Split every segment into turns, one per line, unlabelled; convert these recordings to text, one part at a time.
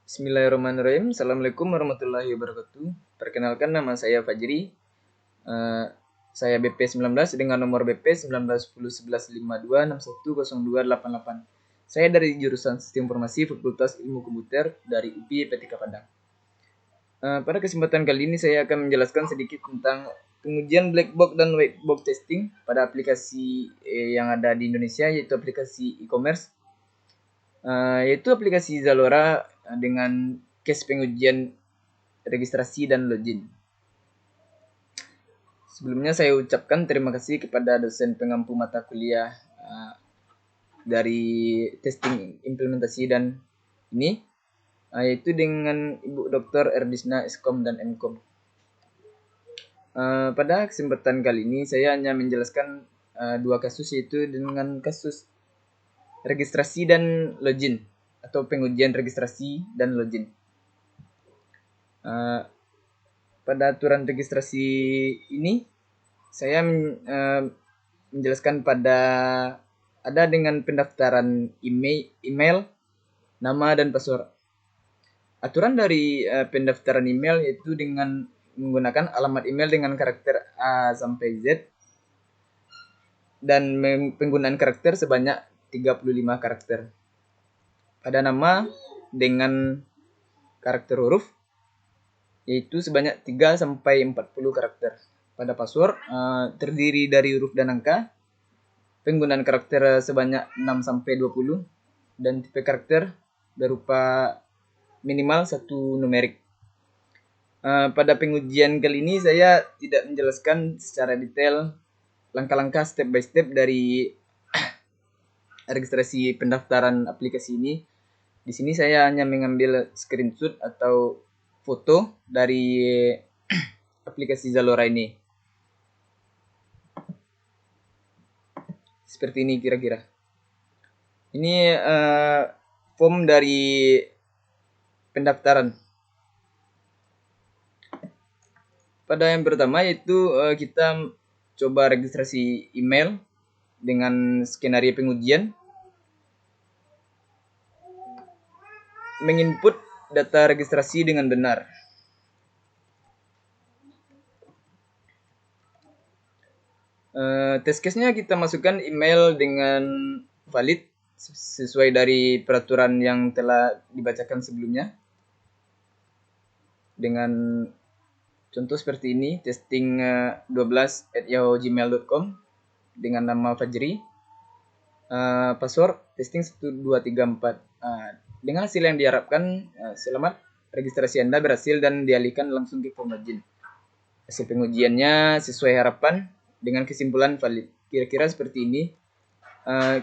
Bismillahirrahmanirrahim. Assalamualaikum warahmatullahi wabarakatuh. Perkenalkan, nama saya Fajri. Saya BP 19 dengan nomor BP 19101152610288. Saya dari jurusan Sistem Informasi Fakultas Ilmu Komputer dari UPI PTK Padang. Pada kesempatan kali ini saya akan menjelaskan sedikit tentang pengujian black box dan white box testing pada aplikasi yang ada di Indonesia, yaitu aplikasi e-commerce, yaitu aplikasi Zalora dengan case pengujian registrasi dan login. Sebelumnya saya ucapkan terima kasih kepada dosen pengampu mata kuliah dari testing implementasi dan ini, yaitu dengan Ibu Dr. Erdisna Eskom dan Mkom. Pada kesempatan kali ini saya hanya menjelaskan dua kasus, yaitu dengan kasus registrasi dan login atau pengujian registrasi dan login. Pada aturan registrasi ini saya menjelaskan pada ada dengan pendaftaran email, nama dan password. Aturan dari pendaftaran email yaitu dengan menggunakan alamat email dengan karakter A sampai Z dan penggunaan karakter sebanyak 35 karakter. Pada nama dengan karakter huruf yaitu sebanyak 3 sampai 40 karakter. Pada password terdiri dari huruf dan angka. Penggunaan karakter sebanyak 6 sampai 20 dan tipe karakter berupa minimal 1 numerik. Pada pengujian kali ini saya tidak menjelaskan secara detail langkah-langkah step by step dari registrasi pendaftaran aplikasi ini. Di sini saya hanya mengambil screenshot atau foto dari aplikasi Zalora ini. Seperti ini kira-kira. Ini form dari pendaftaran. Pada yang pertama yaitu kita coba registrasi email dengan skenario pengujian. Menginput data registrasi dengan benar. Test case-nya kita masukkan email dengan valid sesuai dari peraturan yang telah dibacakan sebelumnya. Dengan contoh seperti ini, testing 12@yahoo.gmail.com dengan nama Fajri. Password testing 1234. Dengan hasil yang diharapkan, selamat, registrasi Anda berhasil dan dialihkan langsung ke form login. Hasil pengujiannya sesuai harapan dengan kesimpulan valid. Kira-kira seperti ini.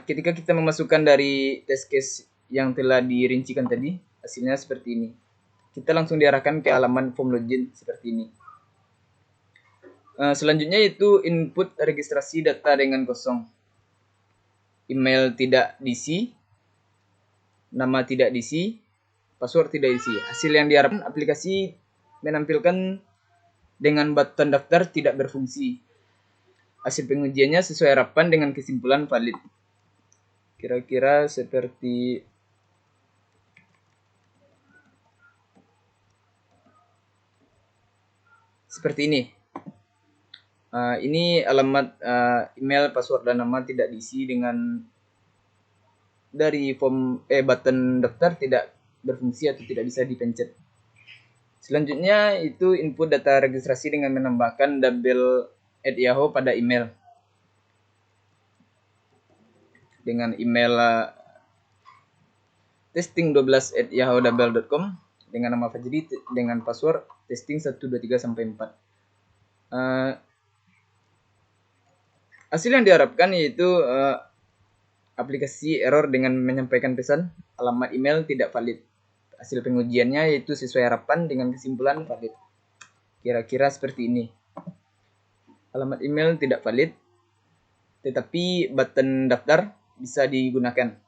Ketika kita memasukkan dari test case yang telah dirincikan tadi, hasilnya seperti ini. Kita langsung diarahkan ke halaman form login seperti ini. Selanjutnya itu input registrasi data dengan kosong. Email tidak diisi, nama tidak diisi, password tidak diisi. Hasil yang diharapkan, aplikasi menampilkan dengan button daftar tidak berfungsi. Hasil pengujiannya sesuai harapan dengan kesimpulan valid. Kira-kira seperti ini. Ini alamat email, password dan nama tidak diisi dengan dari form button daftar tidak berfungsi atau tidak bisa dipencet. Selanjutnya itu input data registrasi dengan menambahkan double@yahoo pada email. Dengan email testing12@yahoo.com dengan nama Fajri dengan password testing 123 sampai 4. Hasil yang diharapkan yaitu aplikasi error dengan menyampaikan pesan alamat email tidak valid. Hasil pengujiannya yaitu sesuai harapan dengan kesimpulan valid. Kira-kira seperti ini. Alamat email tidak valid, tetapi button daftar bisa digunakan.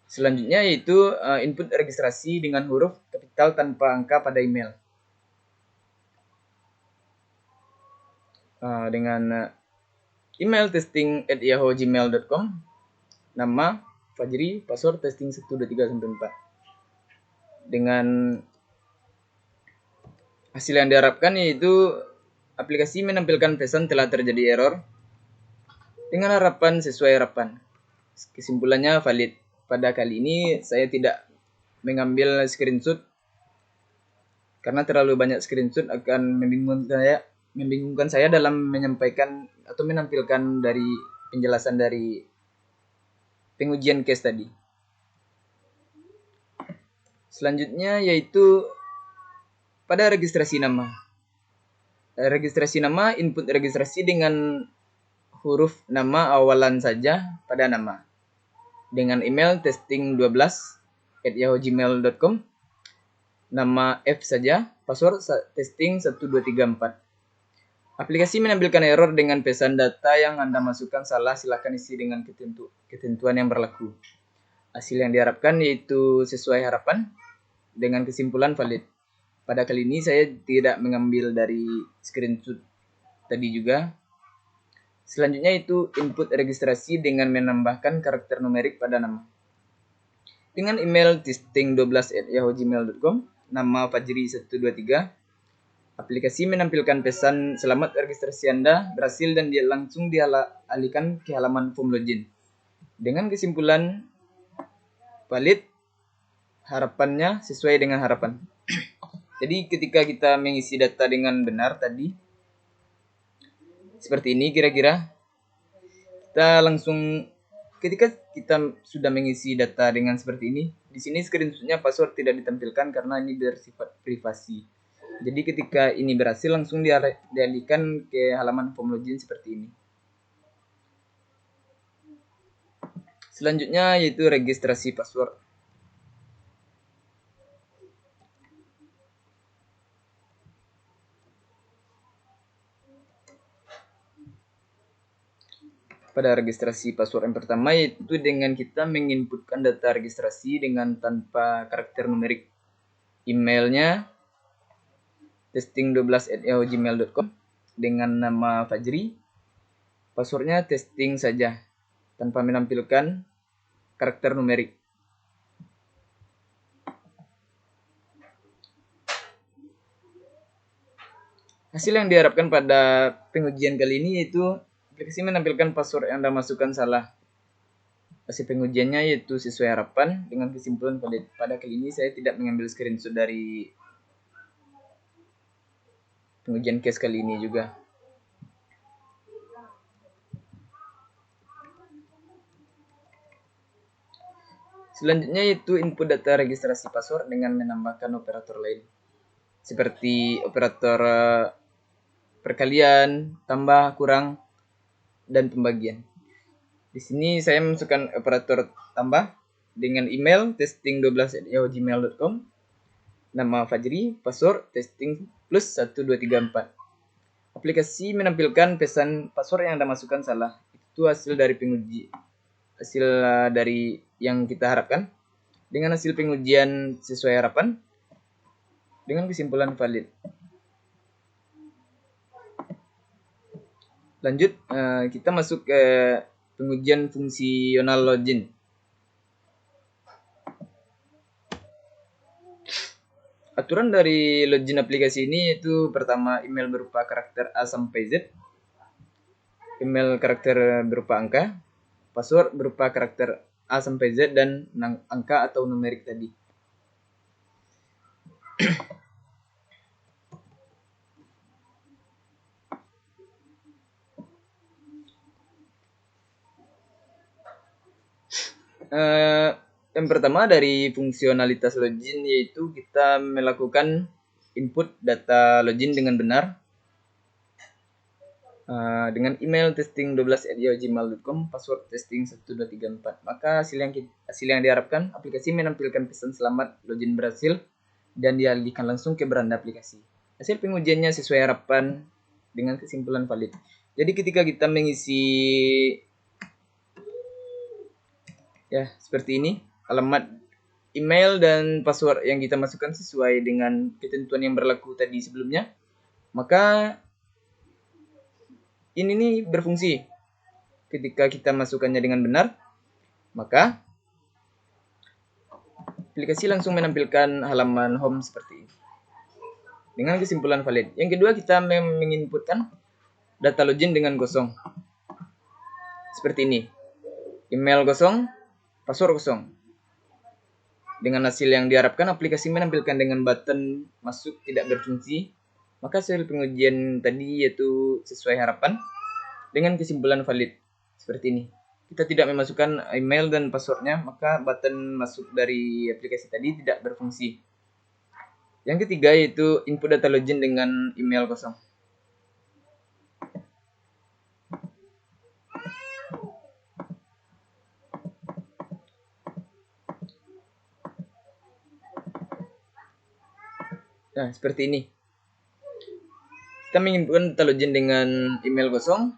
Selanjutnya yaitu input registrasi dengan huruf kapital tanpa angka pada email. Dengan email testing@yahoo.gmail.com, nama Fajri, password testing 123 sampai 4. dengan hasil yang diharapkan, yaitu aplikasi menampilkan pesan telah terjadi error dengan harapan sesuai harapan. Kesimpulannya valid. Pada kali ini saya tidak mengambil screenshot karena terlalu banyak screenshot akan membingungkan saya dalam menyampaikan atau menampilkan dari penjelasan dari pengujian case tadi. Selanjutnya yaitu pada registrasi nama. Registrasi nama, input registrasi dengan huruf nama awalan saja pada nama. Dengan email testing12@yahoo.gmail.com, nama F saja, password testing 1234. Aplikasi menampilkan error dengan pesan data yang Anda masukkan salah, silakan isi dengan ketentuan yang berlaku. Hasil yang diharapkan yaitu sesuai harapan dengan kesimpulan valid. Pada kali ini saya tidak mengambil dari screenshot tadi juga. Selanjutnya itu input registrasi dengan menambahkan karakter numerik pada nama. Dengan email testing12@yahoo.gmail.com, nama Fajri 123. Aplikasi menampilkan pesan selamat registrasi Anda berhasil dan dia langsung dialihkan ke halaman form login. Dengan kesimpulan valid, harapannya sesuai dengan harapan. Jadi ketika kita mengisi data dengan benar tadi, seperti ini kira-kira, kita langsung ketika kita sudah mengisi data dengan seperti ini, di sini screenshotnya password tidak ditampilkan karena ini bersifat privasi. Jadi ketika ini berhasil langsung dialihkan ke halaman form login seperti ini. Selanjutnya yaitu registrasi password. Pada registrasi password yang pertama yaitu dengan kita menginputkan data registrasi dengan tanpa karakter numerik. Emailnya testing12@yahoo.gmail.com dengan nama Fajri. Passwordnya testing saja tanpa menampilkan karakter numerik. Hasil yang diharapkan pada pengujian kali ini yaitu aplikasi menampilkan password yang Anda masukkan salah. Hasil pengujiannya yaitu sesuai harapan dengan kesimpulan valid. Pada kali ini saya tidak mengambil screenshot dari pengujian case kali ini juga. Selanjutnya yaitu input data registrasi password dengan menambahkan operator lain. Seperti operator perkalian, tambah, kurang, dan pembagian. Di sini saya masukkan operator tambah dengan email testing12@yahoo.gmail.com, nama Fajri, password testing plus 1234. Aplikasi menampilkan pesan password yang Anda masukkan salah. Itu hasil dari dari yang kita harapkan. Dengan hasil pengujian sesuai harapan dengan kesimpulan valid. Lanjut, kita masuk ke pengujian fungsional login. Aturan dari login aplikasi ini yaitu pertama email berupa karakter A sampai Z, email karakter berupa angka, password berupa karakter A sampai Z dan angka atau numerik tadi. Yang pertama dari fungsionalitas login yaitu kita melakukan input data login dengan benar dengan email testing12@yahoo.gmail.com, password testing 1234. Maka hasil yang diharapkan, aplikasi menampilkan pesan selamat login berhasil dan dialihkan langsung ke beranda aplikasi. Hasil pengujiannya sesuai harapan dengan kesimpulan valid. Jadi ketika kita mengisi ya seperti ini, alamat email dan password yang kita masukkan sesuai dengan ketentuan yang berlaku tadi sebelumnya, maka ini nih berfungsi. Ketika kita masukkannya dengan benar, maka aplikasi langsung menampilkan halaman home seperti ini dengan kesimpulan valid. Yang kedua, kita menginputkan data login dengan kosong seperti ini. Email kosong, password kosong. Dengan hasil yang diharapkan, aplikasi menampilkan dengan button masuk tidak berfungsi. Maka hasil pengujian tadi yaitu sesuai harapan dengan kesimpulan valid seperti ini. Kita tidak memasukkan email dan passwordnya, maka button masuk dari aplikasi tadi tidak berfungsi. Yang ketiga yaitu input data login dengan email kosong. Nah, seperti ini. Kita menginputkan data login dengan email kosong.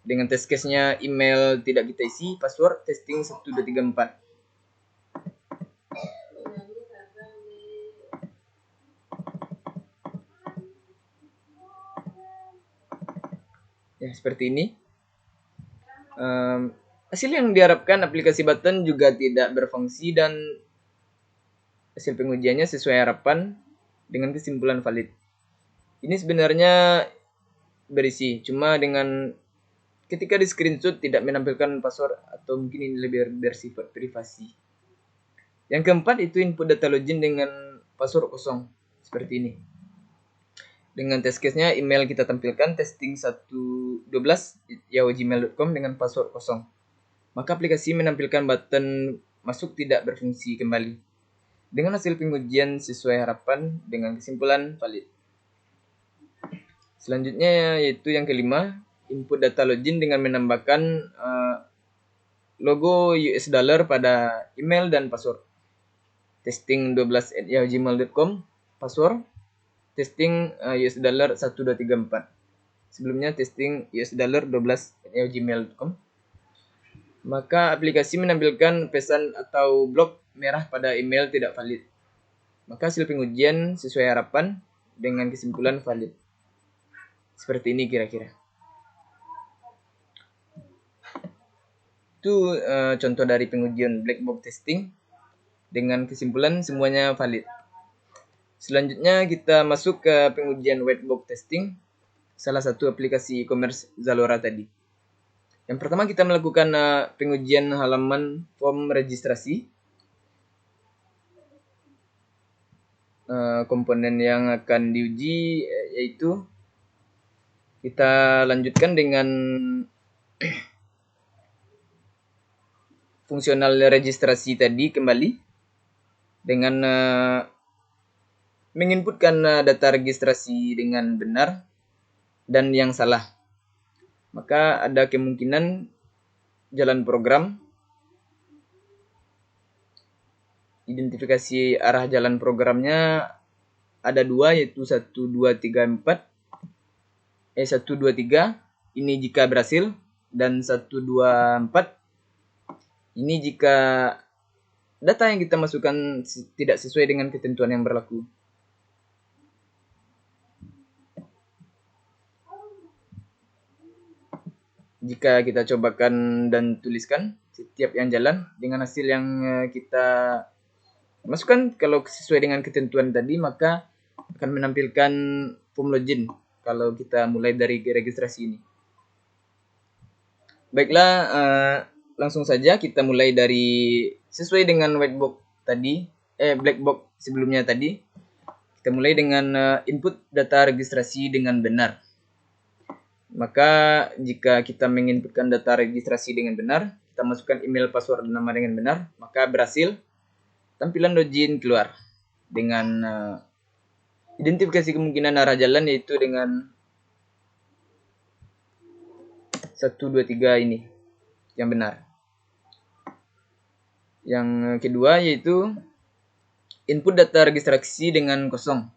Dengan test case-nya email tidak kita isi, password testing 1234. Ya, seperti ini. Hasil yang diharapkan, aplikasi button juga tidak berfungsi dan hasil pengujiannya sesuai harapan dengan kesimpulan valid. Ini sebenarnya berisi, cuma dengan ketika di screenshot tidak menampilkan password atau mungkin ini lebih bersifat privasi. Yang keempat itu input data login dengan password kosong seperti ini. Dengan test case-nya email kita tampilkan testing112@yahoo.gmail.com dengan password kosong. Maka aplikasi menampilkan button masuk tidak berfungsi kembali. Dengan hasil pengujian sesuai harapan dengan kesimpulan valid. Selanjutnya yaitu yang kelima, input data login dengan menambahkan logo US dollar pada email dan password. Testing12@yahoo.gmail.com, password testing US dollar 1234. Sebelumnya testing US dollar 12@yahoo.gmail.com. Maka aplikasi menampilkan pesan atau blok merah pada email tidak valid. Maka hasil pengujian sesuai harapan dengan kesimpulan valid. Seperti ini kira-kira. Itu contoh dari pengujian black box testing dengan kesimpulan semuanya valid. Selanjutnya kita masuk ke pengujian white box testing, salah satu aplikasi e-commerce Zalora tadi. Yang pertama kita melakukan pengujian halaman form registrasi. Komponen yang akan diuji yaitu kita lanjutkan dengan fungsional registrasi tadi kembali dengan menginputkan data registrasi dengan benar dan yang salah. Maka ada kemungkinan jalan program, identifikasi arah jalan programnya ada dua yaitu 1, 2, 3, 4. 1, 2, 3 ini jika berhasil dan 1, 2, 4 ini jika data yang kita masukkan tidak sesuai dengan ketentuan yang berlaku. Jika kita cobakan dan tuliskan setiap yang jalan dengan hasil yang kita masukkan kalau sesuai dengan ketentuan tadi, maka akan menampilkan form login kalau kita mulai dari registrasi ini. Baiklah, langsung saja kita mulai dari sesuai dengan white box tadi, black box sebelumnya tadi. Kita mulai dengan input data registrasi dengan benar. Maka jika kita menginputkan data registrasi dengan benar, kita masukkan email, password, dan nama dengan benar, maka berhasil. Tampilan login keluar dengan identifikasi kemungkinan arah jalan yaitu dengan 1, 2, 3 ini yang benar. Yang kedua yaitu input data registrasi dengan kosong.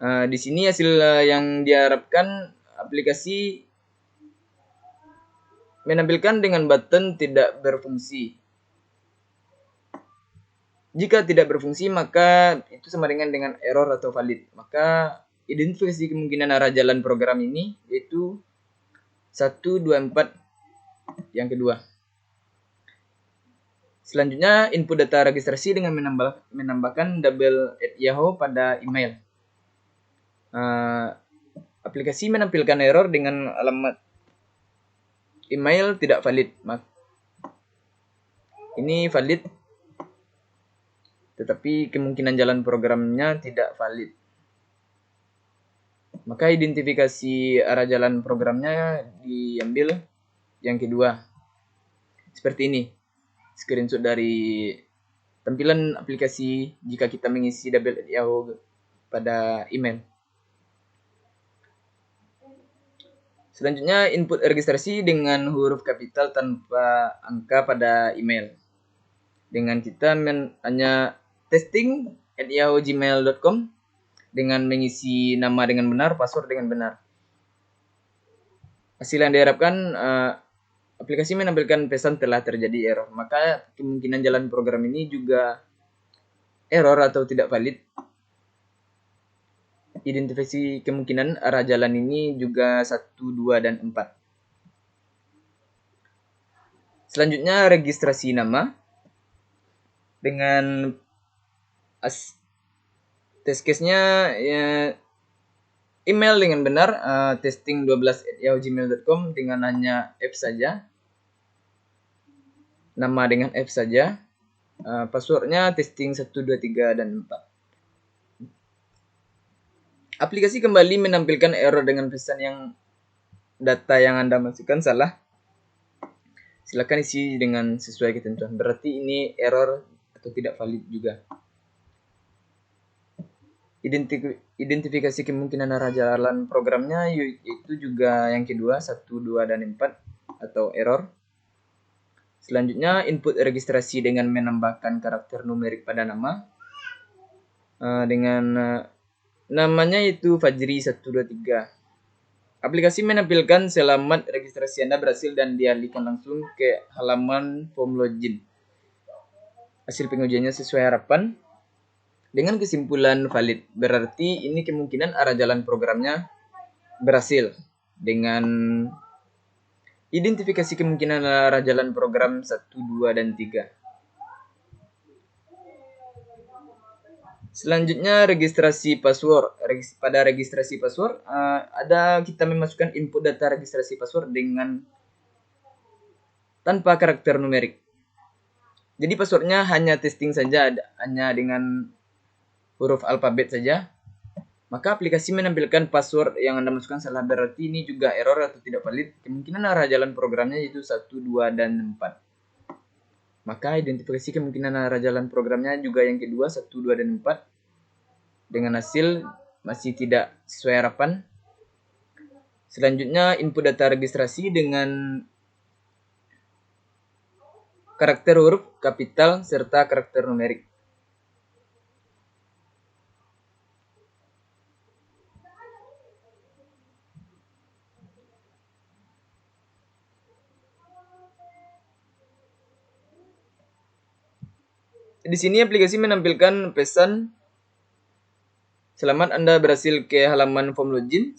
Di sini hasil yang diharapkan, aplikasi menampilkan dengan button tidak berfungsi. Jika tidak berfungsi, maka itu sama dengan error atau valid. Maka identifikasi kemungkinan arah jalan program ini yaitu 1, 2, 4 yang kedua. Selanjutnya, input data registrasi dengan menambahkan double @yahoo pada email. Aplikasi menampilkan error dengan alamat email tidak valid. Ini valid, tetapi kemungkinan jalan programnya tidak valid. Maka identifikasi arah jalan programnya diambil yang kedua. Seperti ini. Screenshot dari tampilan aplikasi jika kita mengisi double @yahoo pada email. Selanjutnya, input registrasi dengan huruf kapital tanpa angka pada email. Dengan kita hanya testing@yahoo@gmail.com dengan mengisi nama dengan benar, password dengan benar. Hasil yang diharapkan, aplikasi menampilkan pesan telah terjadi error. Maka kemungkinan jalan program ini juga error atau tidak valid. Identifikasi kemungkinan arah jalan ini juga 1, 2, dan 4. Selanjutnya, registrasi nama dengan test case-nya ya, email dengan benar, testing12@yahoo@gmail.com dengan hanya F saja, nama dengan F saja, passwordnya testing 1, 2, 3, dan 4. Aplikasi kembali menampilkan error dengan pesan yang data yang Anda masukkan salah. Silakan isi dengan sesuai ketentuan. Berarti ini error atau tidak valid juga. Identifikasi kemungkinan arah jalan programnya yaitu juga yang kedua, 1, 2, dan 4 atau error. Selanjutnya, input registrasi dengan menambahkan karakter numerik pada nama. Dengan namanya itu Fajri 123. Aplikasi menampilkan selamat registrasi Anda berhasil dan dialihkan langsung ke halaman form login. Hasil pengujiannya sesuai harapan dengan kesimpulan valid. Berarti ini kemungkinan arah jalan programnya berhasil dengan identifikasi kemungkinan arah jalan program 1, 2, dan 3. Selanjutnya, registrasi password. Pada registrasi password, kita memasukkan input data registrasi password dengan tanpa karakter numerik. Jadi passwordnya hanya testing saja, hanya dengan huruf alfabet saja. Maka aplikasi menampilkan password yang Anda masukkan salah, berarti ini juga error atau tidak valid. Kemungkinan arah jalan programnya yaitu 1, 2, dan 4. Maka identifikasi kemungkinan arah jalan programnya juga yang kedua, 1, 2, dan 4. Dengan hasil masih tidak sesuai harapan. Selanjutnya, input data registrasi dengan karakter huruf kapital serta karakter numerik. Di sini aplikasi menampilkan pesan, selamat Anda berhasil ke halaman form login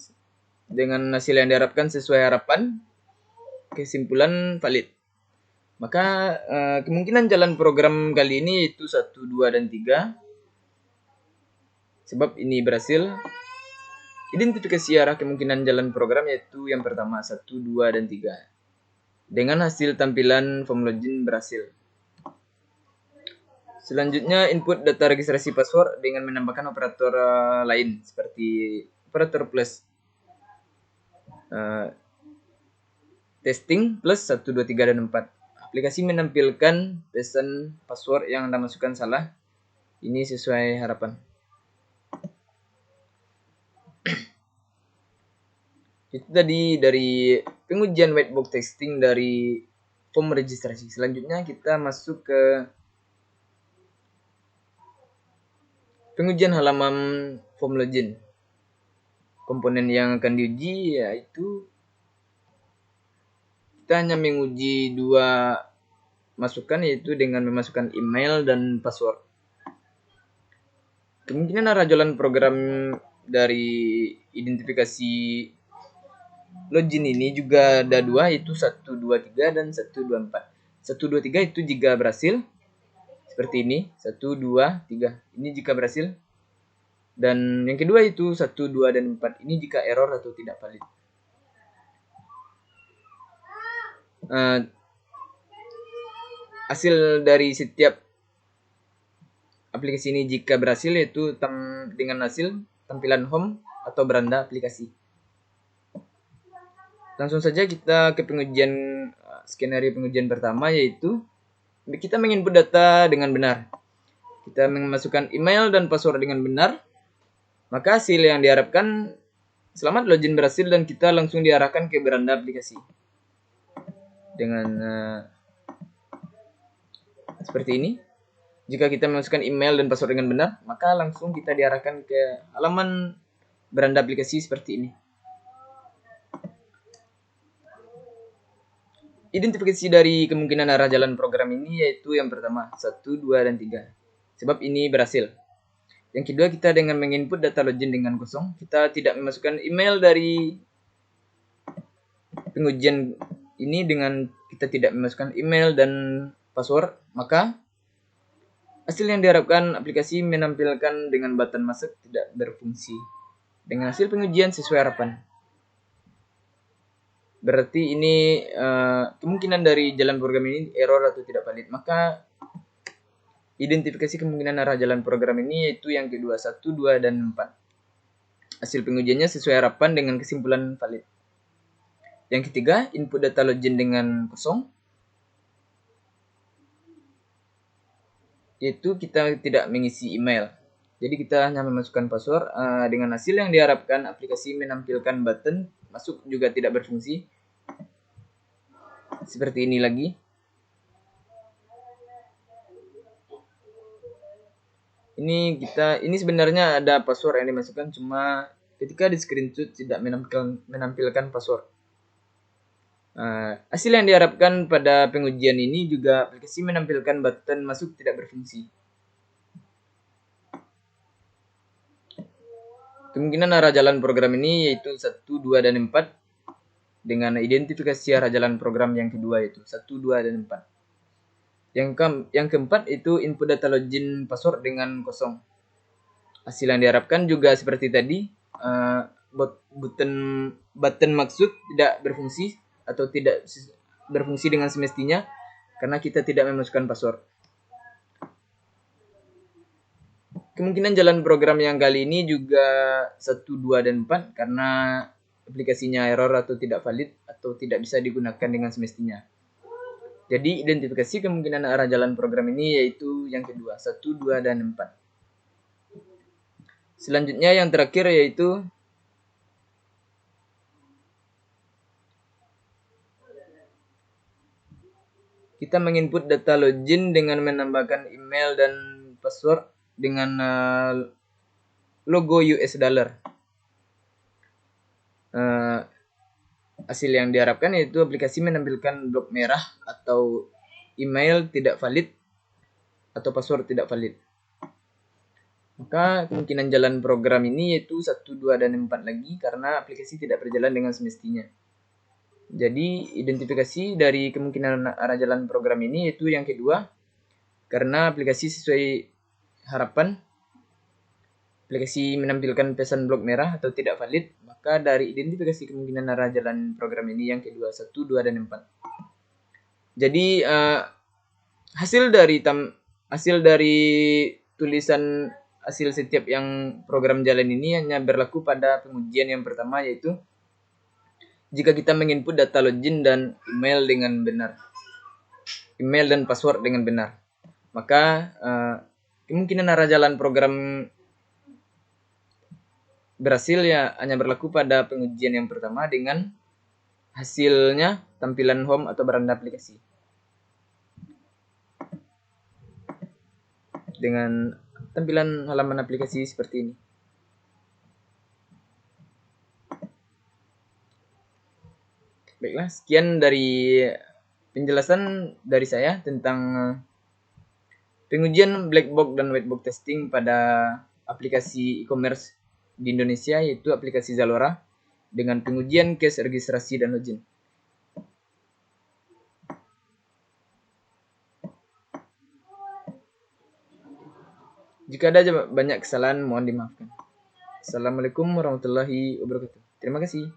dengan hasil yang diharapkan sesuai harapan. Kesimpulan valid. Maka kemungkinan jalan program kali ini yaitu 1, 2, dan 3. Sebab ini berhasil. Identifikasi arah kemungkinan jalan program yaitu yang pertama 1, 2, dan 3. Dengan hasil tampilan form login berhasil. Selanjutnya, input data registrasi password dengan menambahkan operator lain seperti operator plus, testing plus 1, 2, 3, dan 4. Aplikasi menampilkan pesan password yang Anda masukkan salah. Ini sesuai harapan. Itu tadi dari pengujian whitebox testing dari form registrasi. Selanjutnya kita masuk ke pengujian halaman form login. Komponen yang akan diuji yaitu kita hanya menguji 2 masukan, yaitu dengan memasukkan email dan password. Kemungkinan arah jalan program dari identifikasi login ini juga ada 2, yaitu 1, 2, 3 dan 1, 2, 4. 1, 2, 3 itu jika berhasil, seperti ini, 1, 2, 3. Ini jika berhasil. Dan yang kedua itu 1, 2, dan 4. Ini jika error atau tidak valid. Hasil dari setiap aplikasi ini jika berhasil yaitu dengan hasil tampilan home atau beranda aplikasi. Langsung saja kita ke pengujian skenario pengujian pertama, yaitu kita menginput data dengan benar. Kita memasukkan email dan password dengan benar. Maka hasil yang diharapkan, selamat login berhasil dan kita langsung diarahkan ke beranda aplikasi. Dengan seperti ini. Jika kita memasukkan email dan password dengan benar, maka langsung kita diarahkan ke halaman beranda aplikasi seperti ini. Identifikasi dari kemungkinan arah jalan program ini yaitu yang pertama, 1, 2, dan 3. Sebab ini berhasil. Yang kedua, kita dengan menginput data login dengan kosong, kita tidak memasukkan email dari pengujian ini dengan kita tidak memasukkan email dan password, maka hasil yang diharapkan aplikasi menampilkan dengan button masuk tidak berfungsi. Dengan hasil pengujian sesuai harapan. Berarti ini kemungkinan dari jalan program ini error atau tidak valid. Maka identifikasi kemungkinan arah jalan program ini yaitu yang kedua, 1, 2, dan 4. Hasil pengujiannya sesuai harapan dengan kesimpulan valid. Yang ketiga, input data login dengan kosong. Yaitu kita tidak mengisi email. Jadi kita hanya memasukkan password. Dengan hasil yang diharapkan aplikasi menampilkan button masuk juga tidak berfungsi. Seperti ini lagi. Ini sebenarnya ada password yang dimasukkan, cuma ketika di screenshot tidak menampilkan password. Hasil yang diharapkan pada pengujian ini juga aplikasi menampilkan button masuk tidak berfungsi. Kemungkinan arah jalan program ini yaitu 1, 2, dan 4 dengan identifikasi arah jalan program yang kedua yaitu 1, 2, dan 4. Yang keempat itu input data login password dengan kosong. Hasil yang diharapkan juga seperti tadi, button maksud tidak berfungsi atau tidak berfungsi dengan semestinya karena kita tidak memasukkan password. Kemungkinan jalan program yang kali ini juga 1, 2, dan 4 karena aplikasinya error atau tidak valid atau tidak bisa digunakan dengan semestinya. Jadi identifikasi kemungkinan arah jalan program ini yaitu yang kedua, 1, 2, dan 4. Selanjutnya yang terakhir yaitu kita menginput data login dengan menambahkan email dan password dengan logo US dollar. Hasil yang diharapkan yaitu aplikasi menampilkan blok merah atau email tidak valid atau password tidak valid. Maka kemungkinan jalan program ini yaitu 1, 2, dan 4 lagi karena aplikasi tidak berjalan dengan semestinya. Jadi identifikasi dari kemungkinan arah jalan program ini yaitu yang kedua, karena aplikasi sesuai harapan, aplikasi menampilkan pesan blok merah atau tidak valid, maka dari identifikasi kemungkinan arah jalan program ini yang kedua, 1, 2, dan 4. Jadi hasil dari tulisan hasil setiap yang program jalan ini hanya berlaku pada pengujian yang pertama, yaitu jika kita menginput data login dan email dengan benar, email dan password dengan benar, maka kemungkinan arah jalan program berhasil ya hanya berlaku pada pengujian yang pertama dengan hasilnya tampilan home atau beranda aplikasi dengan tampilan halaman aplikasi seperti ini. Baiklah, sekian dari penjelasan dari saya tentang pengujian black box dan white box testing pada aplikasi e-commerce di Indonesia, yaitu aplikasi Zalora, dengan pengujian case registrasi dan login. Jika ada banyak kesalahan mohon dimaafkan. Assalamualaikum warahmatullahi wabarakatuh. Terima kasih.